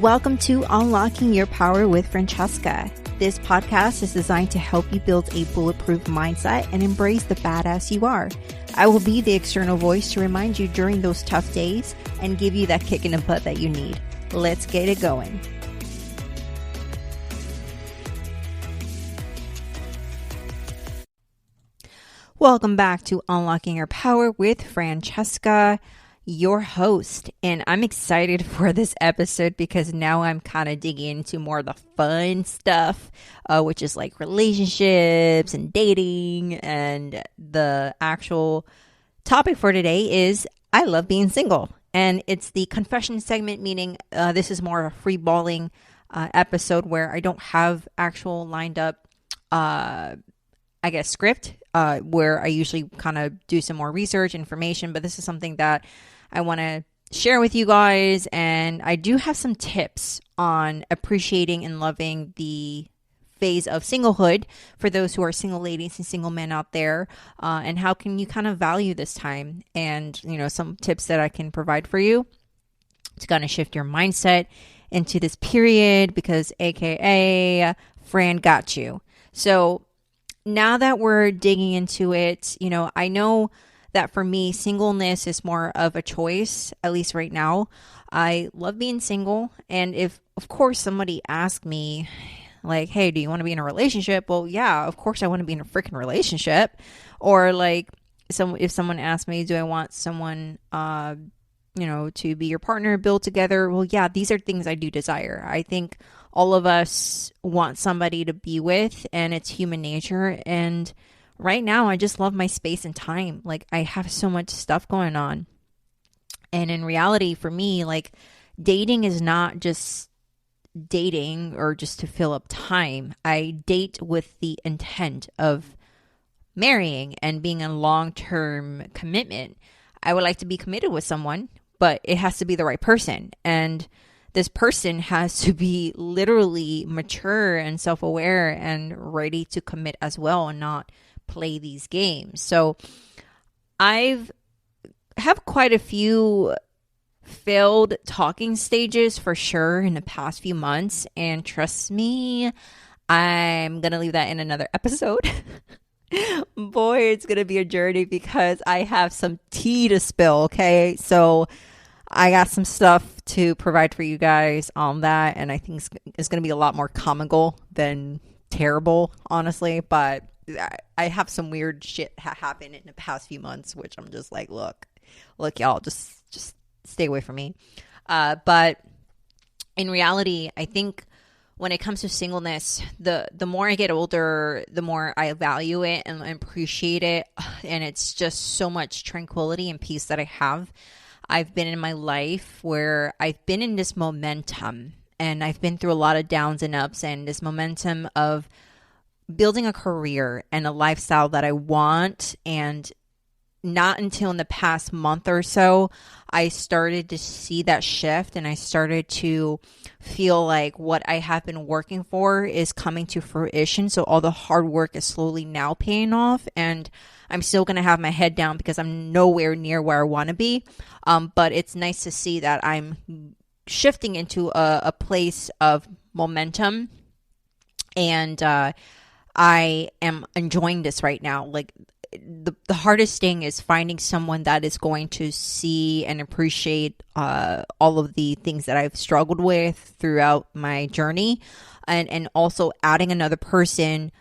Welcome to Unlocking Your Power with Francesca. This podcast is designed to help you build a bulletproof mindset and embrace the badass you are. I will be the external voice to remind you during those tough days and give you that kick in the butt that you need. Let's get it going. Welcome back to Unlocking Your Power with Francesca, your host. And I'm excited for this episode because now I'm kind of digging into more of the fun stuff, which is like relationships and dating. And the actual topic for today is I love being single. And it's the confession segment, meaning this is more of a free balling episode where I don't have actual lined up, script. Where I usually kind of do some more research information, but this is something that I want to share with you guys. And I do have some tips on appreciating and loving the phase of singlehood for those who are single ladies and single men out there, and how can you kind of value this time, and some tips that I can provide for you to kind of shift your mindset into this period, because AKA Fran got you. So now that we're digging into it, I know that for me, singleness is more of a choice, at least right now. I love being single. And if, of course, somebody asked me, like, hey, do you want to be in a relationship? Well, yeah, of course I want to be in a freaking relationship. Or like, if someone asked me, do I want someone, to be your partner, build together? Well, yeah, these are things I do desire. I think all of us want somebody to be with, and it's human nature. And right now, I just love my space and time. Like, I have so much stuff going on. And in reality, for me, like, dating is not just dating or just to fill up time. I date with the intent of marrying and being in long-term commitment. I would like to be committed with someone, but it has to be the right person. And this person has to be literally mature and self-aware and ready to commit as well and not play these games. So I've have quite a few failed talking stages for sure in the past few months. And trust me, I'm going to leave that in another episode. Boy, it's going to be a journey because I have some tea to spill, okay? So I got some stuff to provide for you guys on that, and I think it's going to be a lot more comical than terrible, honestly. But I have some weird shit happen in the past few months, which I'm just like, look, y'all, just stay away from me. But in reality, I think when it comes to singleness, the more I get older, the more I value it and appreciate it, and it's just so much tranquility and peace that I have. I've been in my life where I've been in this momentum, and I've been through a lot of downs and ups, and this momentum of building a career and a lifestyle that I want. And not until in the past month or so, I started to see that shift, and I started to feel like what I have been working for is coming to fruition. So all the hard work is slowly now paying off, and I'm still going to have my head down because I'm nowhere near where I want to be. But it's nice to see that I'm shifting into a place of momentum, and I am enjoying this right now. Like, the hardest thing is finding someone that is going to see and appreciate all of the things that I've struggled with throughout my journey, and also adding another person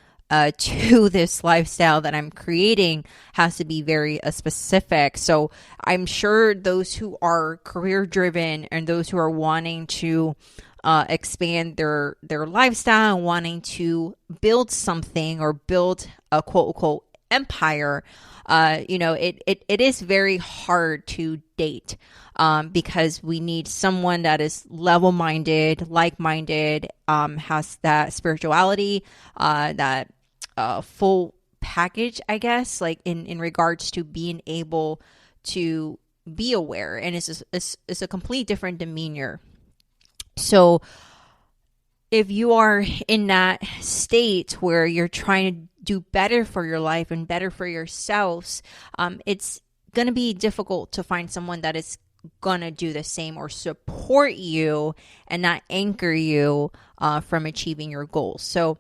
to this lifestyle that I'm creating has to be very specific. So I'm sure those who are career driven and those who are wanting to expand their lifestyle and wanting to build something or build a quote unquote empire, it is very hard to date because we need someone that is level-minded, like-minded, has that spirituality, that full package, I guess, like in regards to being able to be aware, and it's a complete different demeanor. So if you are in that state where you're trying to do better for your life and better for yourselves, it's going to be difficult to find someone that is gonna do the same or support you and not anchor you from achieving your goals. So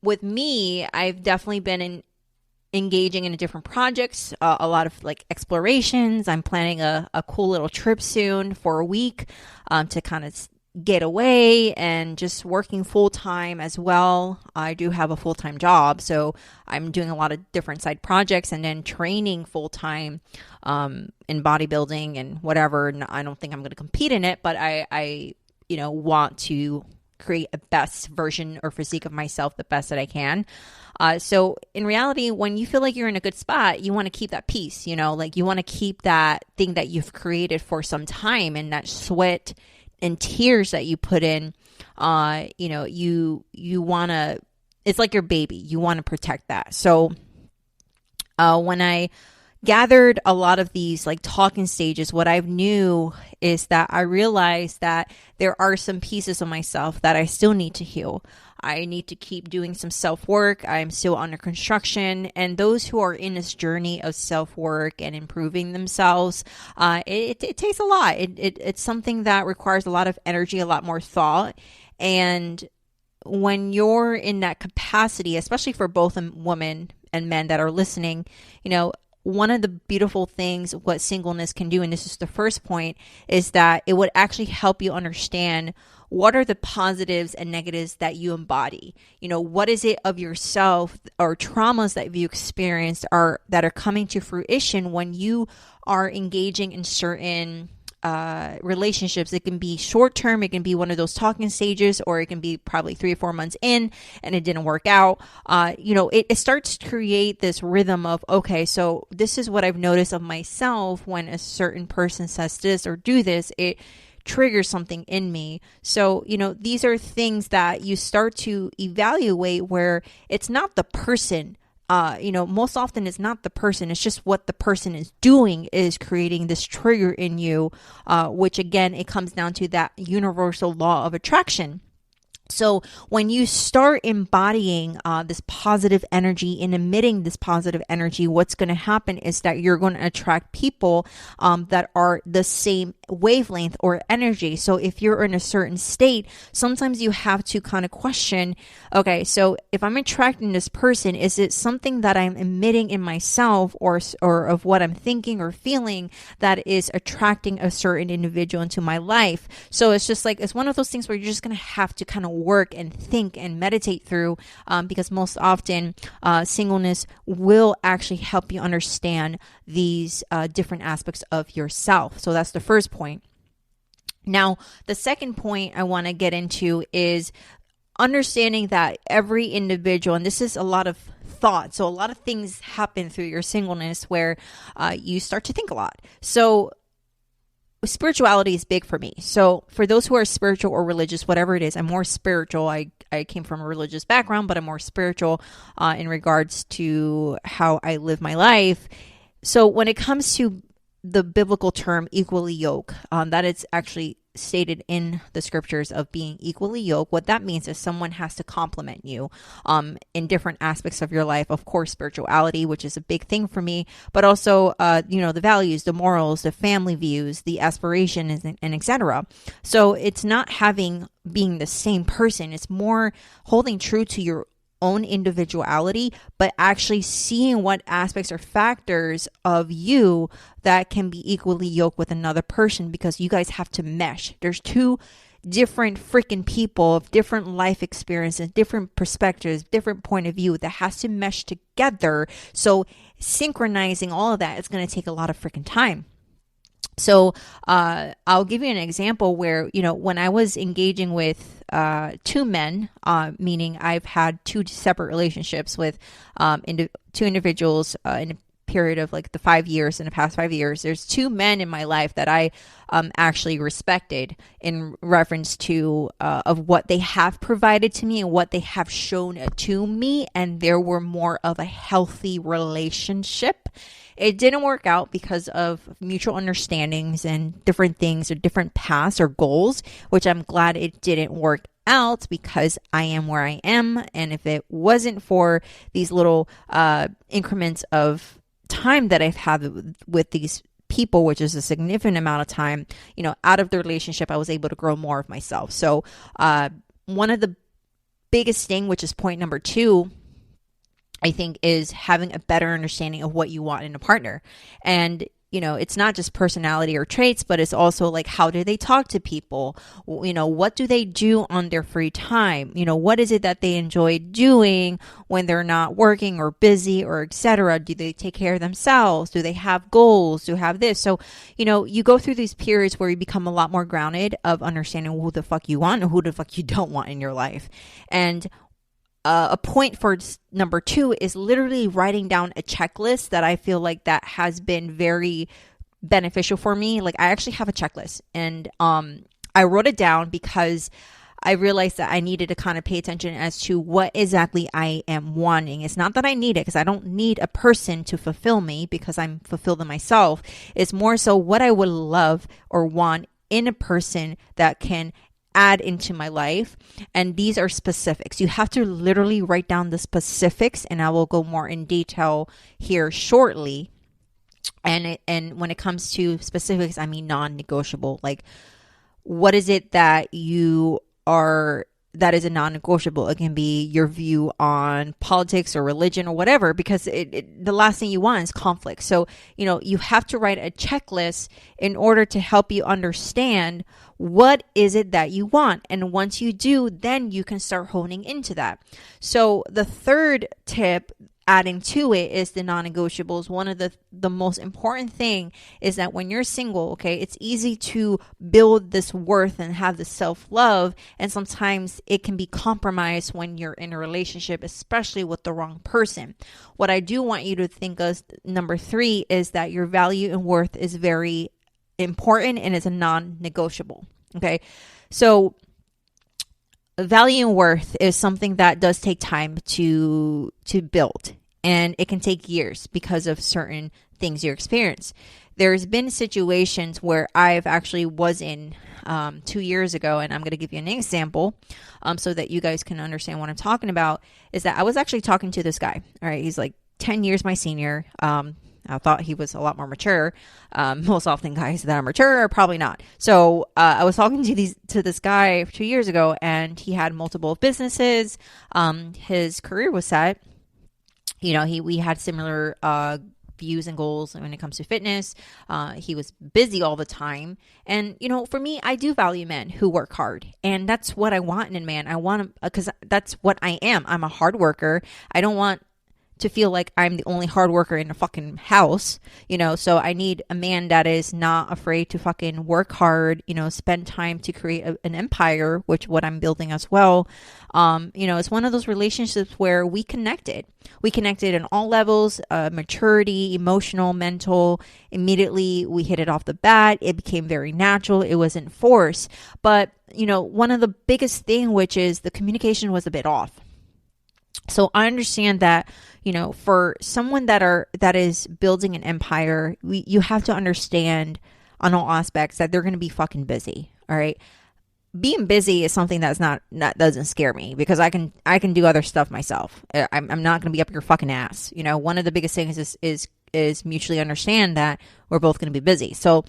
with me, I've definitely been engaging in different projects, a lot of like explorations. I'm planning a cool little trip soon for a week to kind of get away, and just working full time as well. I do have a full-time job, so I'm doing a lot of different side projects and then training full time in bodybuilding and whatever. And I don't think I'm going to compete in it, but I want to create a best version or physique of myself, the best that I can. So in reality, when you feel like you're in a good spot, you want to keep that peace, like you want to keep that thing that you've created for some time, and that sweat and tears that you put in, you want to, it's like your baby. You want to protect that. So when I gathered a lot of these like talking stages, what I knew is that I realized that there are some pieces of myself that I still need to heal. I need to keep doing some self-work. I'm still under construction. And those who are in this journey of self-work and improving themselves, it takes a lot. It's something that requires a lot of energy, a lot more thought. And when you're in that capacity, especially for both women and men that are listening, one of the beautiful things what singleness can do, and this is the first point, is that it would actually help you understand what are the positives and negatives that you embody. What is it of yourself or traumas that you experienced that are coming to fruition when you are engaging in certain relationships. It can be short term, it can be one of those talking stages, or it can be probably 3 or 4 months in and it didn't work out. It starts to create this rhythm of, okay, so this is what I've noticed of myself. When a certain person says this or do this, it triggers something in me. So, these are things that you start to evaluate, where it's not the person. Most often it's not the person, it's just what the person is doing is creating this trigger in you, which again, it comes down to that universal law of attraction. So when you start embodying this positive energy and emitting this positive energy, what's going to happen is that you're going to attract people that are the same wavelength or energy. So if you're in a certain state, sometimes you have to kind of question, okay, so if I'm attracting this person, is it something that I'm emitting in myself or of what I'm thinking or feeling that is attracting a certain individual into my life? So it's just like, it's one of those things where you're just going to have to kind of work and think and meditate through, because most often singleness will actually help you understand these different aspects of yourself. So that's the first point. Now, the second point I want to get into is understanding that every individual, and this is a lot of thought, so a lot of things happen through your singleness where you start to think a lot. So spirituality is big for me. So for those who are spiritual or religious, whatever it is, I'm more spiritual. I came from a religious background, but I'm more spiritual in regards to how I live my life. So when it comes to the biblical term equally yoked, that is actually stated in the scriptures of being equally yoked. What that means is someone has to complement you in different aspects of your life. Of course, spirituality, which is a big thing for me, but also, the values, the morals, the family views, the aspirations, and etc. So it's not being the same person. It's more holding true to your own individuality, but actually seeing what aspects or factors of you that can be equally yoked with another person, because you guys have to mesh. There's two different freaking people of different life experiences, different perspectives, different point of view that has to mesh together. So synchronizing all of that is going to take a lot of freaking time. So I'll give you an example where, when I was engaging with two men, meaning I've had two separate relationships with two individuals in a period of like the 5 years, in the past 5 years, there's two men in my life that I actually respected in reference to of what they have provided to me and what they have shown to me. And there were more of a healthy relationship. It didn't work out because of mutual understandings and different things or different paths or goals, which I'm glad it didn't work out because I am where I am. And if it wasn't for these little increments of time that I've had with these people, which is a significant amount of time, out of the relationship, I was able to grow more of myself. So one of the biggest thing, which is point number 2, I think, is having a better understanding of what you want in a partner. And it's not just personality or traits, but it's also like, how do they talk to people? What do they do on their free time? What is it that they enjoy doing when they're not working or busy or etc.? Do they take care of themselves? Do they have goals? Do they have this? So, you go through these periods where you become a lot more grounded of understanding who the fuck you want and who the fuck you don't want in your life. And a point for number 2 is literally writing down a checklist that I feel like that has been very beneficial for me. Like, I actually have a checklist, and I wrote it down because I realized that I needed to kind of pay attention as to what exactly I am wanting. It's not that I need it, because I don't need a person to fulfill me, because I'm fulfilled in myself. It's more so what I would love or want in a person that can add into my life. And these are specifics. You have to literally write down the specifics, and I will go more in detail here shortly. And when it comes to specifics, I mean non-negotiable. Like, what is it that that is a non-negotiable? It can be your view on politics or religion or whatever, because the last thing you want is conflict. So, you have to write a checklist in order to help you understand what is it that you want. And once you do, then you can start honing into that. So the third tip, adding to it, is the non-negotiables. One of the most important thing is that when you're single, okay, it's easy to build this worth and have the self-love, and sometimes it can be compromised when you're in a relationship, especially with the wrong person. What I do want you to think of, number 3, is that your value and worth is very important and is a non-negotiable. Okay, so value and worth is something that does take time to build, and it can take years because of certain things you experience. There's been situations where I've actually was in 2 years ago, and I'm going to give you an example so that you guys can understand what I'm talking about, is that I was actually talking to this guy. All right, he's like 10 years my senior. I thought he was a lot more mature. Most often guys that are mature are probably not. So I was talking to this guy 2 years ago, and he had multiple businesses. His career was set. We had similar views and goals when it comes to fitness. He was busy all the time. And, for me, I do value men who work hard. And that's what I want in a man. I want him because that's what I am. I'm a hard worker. I don't want to feel like I'm the only hard worker in the fucking house, so I need a man that is not afraid to fucking work hard, spend time to create an empire, which what I'm building as well. It's one of those relationships where we connected in all levels, maturity, emotional, mental. Immediately we hit it off the bat. It became very natural. It wasn't forced. But, one of the biggest thing, which is the communication was a bit off. So I understand that, for someone that is building an empire, you have to understand on all aspects that they're going to be fucking busy. All right. Being busy is something that doesn't scare me, because I can do other stuff myself. I'm not going to be up your fucking ass. One of the biggest things is mutually understand that we're both going to be busy. So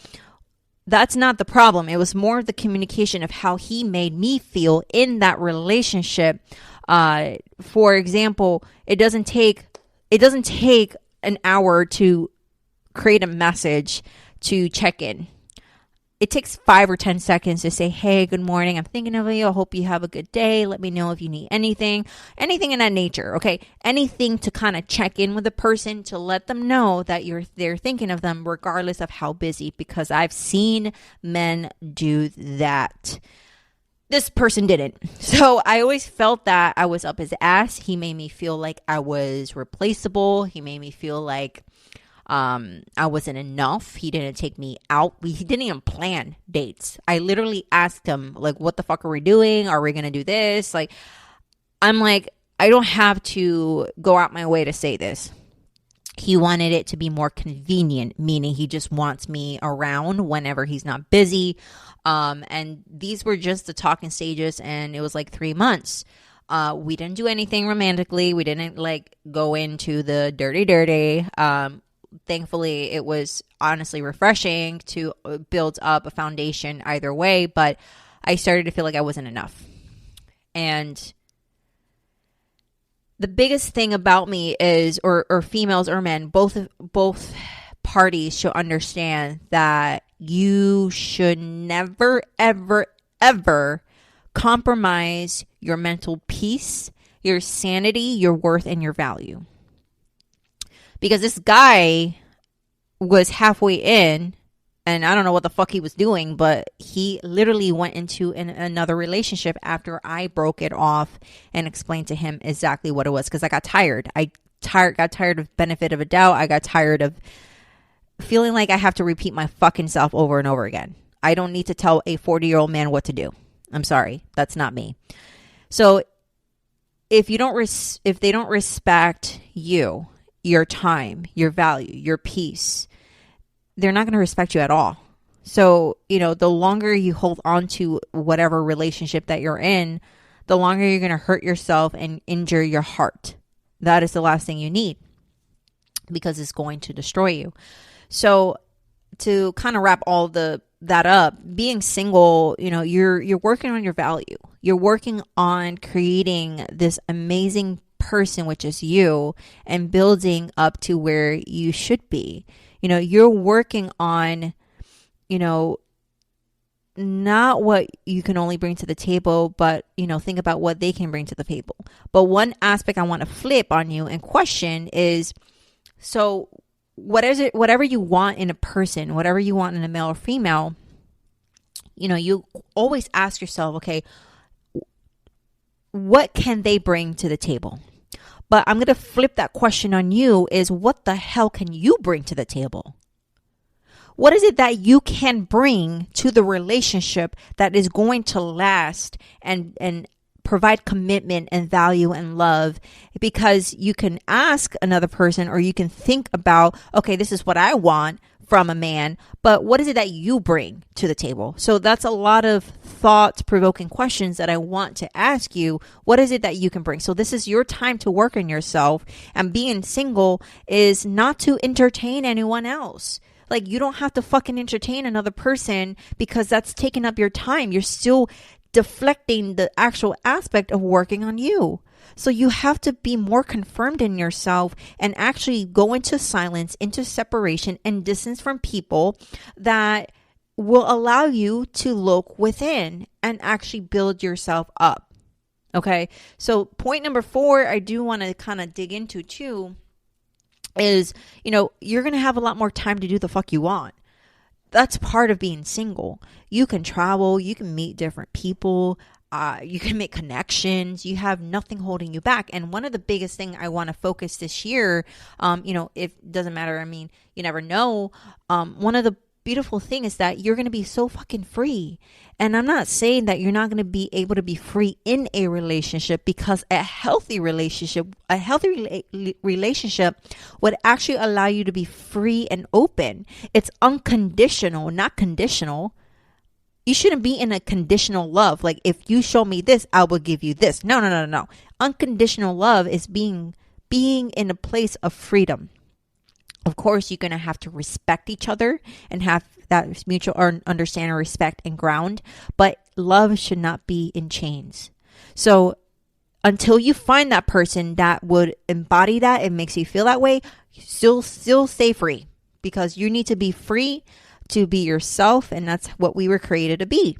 that's not the problem. It was more the communication of how he made me feel in that relationship. For example, it doesn't take an hour to create a message to check in. It takes 5 or 10 seconds to say, hey, good morning. I'm thinking of you. I hope you have a good day. Let me know if you need anything in that nature. Okay. Anything to kind of check in with a person, to let them know that they're thinking of them regardless of how busy, because I've seen men do that. This person didn't. So I always felt that I was up his ass. He made me feel like I was replaceable. He made me feel like I wasn't enough. He didn't take me out. He didn't even plan dates. I literally asked him, like, what the fuck are we doing? Are we going to do this? Like, I'm like, I don't have to go out my way to say this. He wanted it to be more convenient, meaning he just wants me around whenever he's not busy. And these were just the talking stages, and it was like 3 months. We didn't do anything romantically. We didn't like go into the dirty. thankfully it was honestly refreshing to build up a foundation either way, but I started to feel like I wasn't enough. And the biggest thing about me is, or females or men, both parties should understand that you should never, ever, ever compromise your mental peace, your sanity, your worth, and your value. Because this guy was halfway in, and I don't know what the fuck he was doing, but he literally went into another relationship after I broke it off and explained to him exactly what it was. Because I got tired. Got tired of benefit of a doubt. I got tired of feeling like I have to repeat my fucking self over and over again. I don't need to tell a 40-year-old man what to do. I'm sorry. That's not me. So if they don't respect you, your time, your value, your peace, they're not going to respect you at all. So, the longer you hold on to whatever relationship that you're in, the longer you're going to hurt yourself and injure your heart. That is the last thing you need, because it's going to destroy you. So to kind of wrap all that up, being single, you're working on your value. You're working on creating this amazing person, which is you, and building up to where you should be. You're working on, not what you can only bring to the table, but, think about what they can bring to the table. But one aspect I want to flip on you and question is, so what is it, whatever you want in a person, whatever you want in a male or female, you always ask yourself, okay, what can they bring to the table? But I'm going to flip that question on you is, what the hell can you bring to the table? What is it that you can bring to the relationship that is going to last and provide commitment and value and love? Because you can ask another person, or you can think about, okay, this is what I want from a man, but what is it that you bring to the table? So that's a lot of thought-provoking questions that I want to ask you. What is it that you can bring? So this is your time to work on yourself, and being single is not to entertain anyone else. Like, you don't have to fucking entertain another person, because that's taking up your time. You're still deflecting the actual aspect of working on you. So you have to be more confirmed in yourself and actually go into silence, into separation and distance from people that will allow you to look within and actually build yourself up. Okay. So point number 4, I do want to kind of dig into too, is, you're going to have a lot more time to do the fuck you want. That's part of being single. You can travel, you can meet different people, you can make connections. You have nothing holding you back. And one of the biggest thing I want to focus this year, if it doesn't matter, I mean, you never know. One of the beautiful thing is that you're going to be so fucking free. And I'm not saying that you're not going to be able to be free in a relationship, because a healthy relationship would actually allow you to be free and open. It's unconditional, not conditional. You shouldn't be in a conditional love. Like, if you show me this, I will give you this. No. Unconditional love is being in a place of freedom. Of course, you're going to have to respect each other and have that mutual understanding, respect, and ground. But love should not be in chains. So until you find that person that would embody that and makes you feel that way, still stay free, because you need to be free to be yourself, and that's what we were created to be.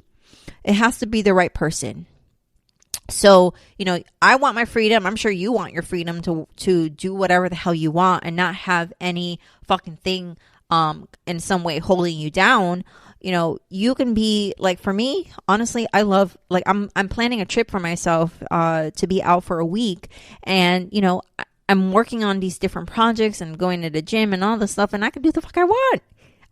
It has to be the right person. So, I want my freedom. I'm sure you want your freedom to do whatever the hell you want and not have any fucking thing in some way holding you down. You can be like, for me, honestly, I love, like, I'm planning a trip for myself to be out for a week, and I'm working on these different projects and going to the gym and all this stuff, and I can do the fuck I want.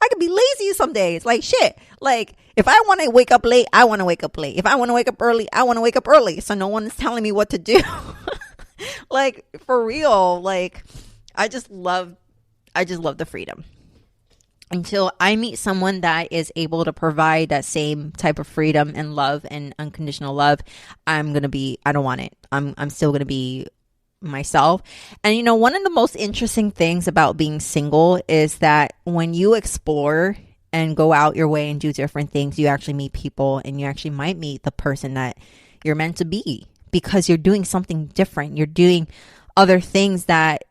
I could be lazy some days. Like, shit. Like, if I want to wake up late, I want to wake up late. If I want to wake up early, I want to wake up early. So no one is telling me what to do. Like, for real. Like, I just love the freedom. Until I meet someone that is able to provide that same type of freedom and love and unconditional love, I don't want it. I'm still going to be myself. And, you know, one of the most interesting things about being single is that when you explore and go out your way and do different things, you actually meet people, and you actually might meet the person that you're meant to be, because you're doing something different. You're doing other things that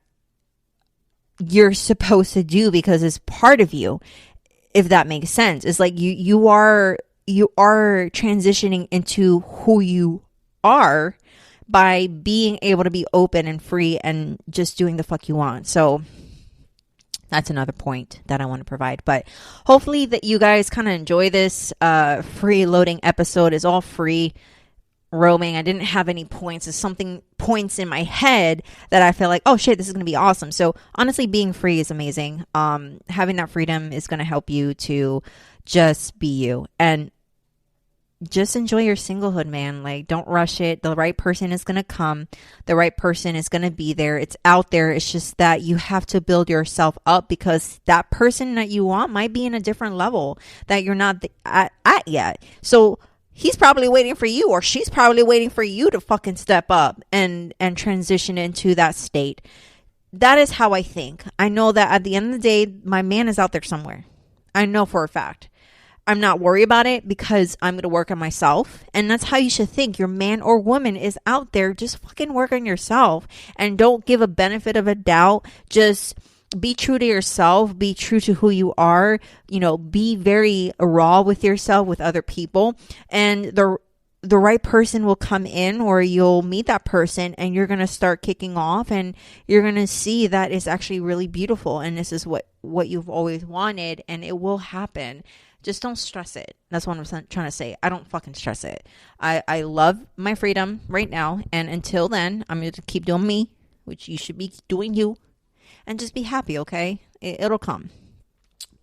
you're supposed to do because it's part of you, if that makes sense. It's like you are transitioning into who you are by being able to be open and free and just doing the fuck you want. So that's another point that I want to provide. But hopefully that you guys kind of enjoy this free loading episode. It's all free roaming. I didn't have any points. It's points in my head that I feel like, oh shit, this is going to be awesome. So honestly, being free is amazing. Having that freedom is going to help you to just be you and just enjoy your singlehood, man. Like, don't rush it. The right person is going to come. The right person is going to be there. It's out there. It's just that you have to build yourself up, because that person that you want might be in a different level that you're not at yet. So he's probably waiting for you, or she's probably waiting for you to fucking step up and transition into that state. That is how I think. I know that at the end of the day, my man is out there somewhere. I know for a fact. I'm not worried about it because I'm going to work on myself. And that's how you should think. Your man or woman is out there. Just fucking work on yourself and don't give a benefit of a doubt. Just be true to yourself. Be true to who you are. You know, be very raw with yourself, with other people. And the right person will come in, or you'll meet that person and you're going to start kicking off, and you're going to see that it's actually really beautiful. And this is what you've always wanted, and it will happen. Just don't stress it. That's what I'm trying to say. I don't fucking stress it. I love my freedom right now. And until then, I'm going to keep doing me, which you should be doing you, and just be happy, okay? It'll come.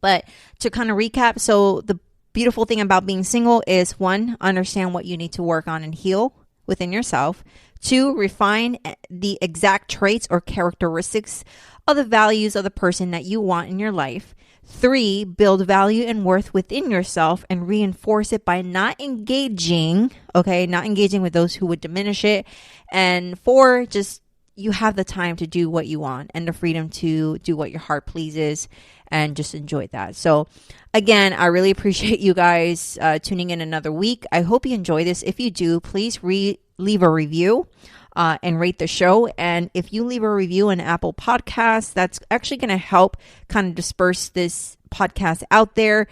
But to kind of recap, so the beautiful thing about being single is, 1, understand what you need to work on and heal within yourself. 2, refine the exact traits or characteristics of the values of the person that you want in your life. 3, build value and worth within yourself and reinforce it by not engaging with those who would diminish it. And 4, just you have the time to do what you want and the freedom to do what your heart pleases and just enjoy that. So again, I really appreciate you guys tuning in another week. I hope you enjoy this. If you do, please leave a review and rate the show. And if you leave a review on Apple Podcasts, that's actually going to help kind of disperse this podcast out there,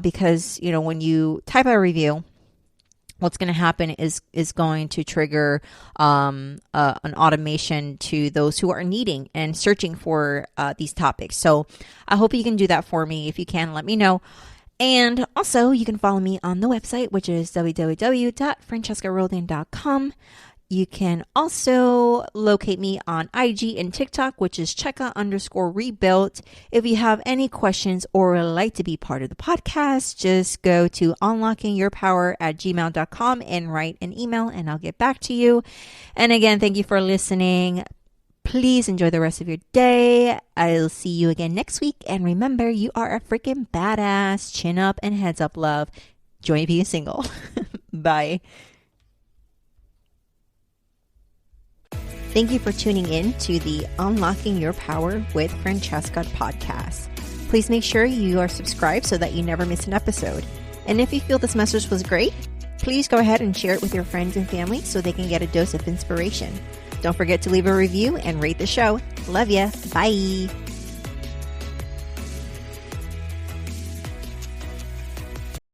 because, you know, when you type a review, what's going to happen is going to trigger an automation to those who are needing and searching for these topics. So I hope you can do that for me. If you can, let me know. And also, you can follow me on the website, which is www.francescaroldan.com. You can also locate me on IG and TikTok, which is Cheka_rebuilt. If you have any questions or would like to be part of the podcast, just go to unlockingyourpower@gmail.com and write an email, and I'll get back to you. And again, thank you for listening. Please enjoy the rest of your day. I'll see you again next week. And remember, you are a freaking badass. Chin up and heads up, love. Join being single. Bye. Thank you for tuning in to the Unlocking Your Power with Francesca podcast. Please make sure you are subscribed so that you never miss an episode. And if you feel this message was great, please go ahead and share it with your friends and family so they can get a dose of inspiration. Don't forget to leave a review and rate the show. Love ya. Bye.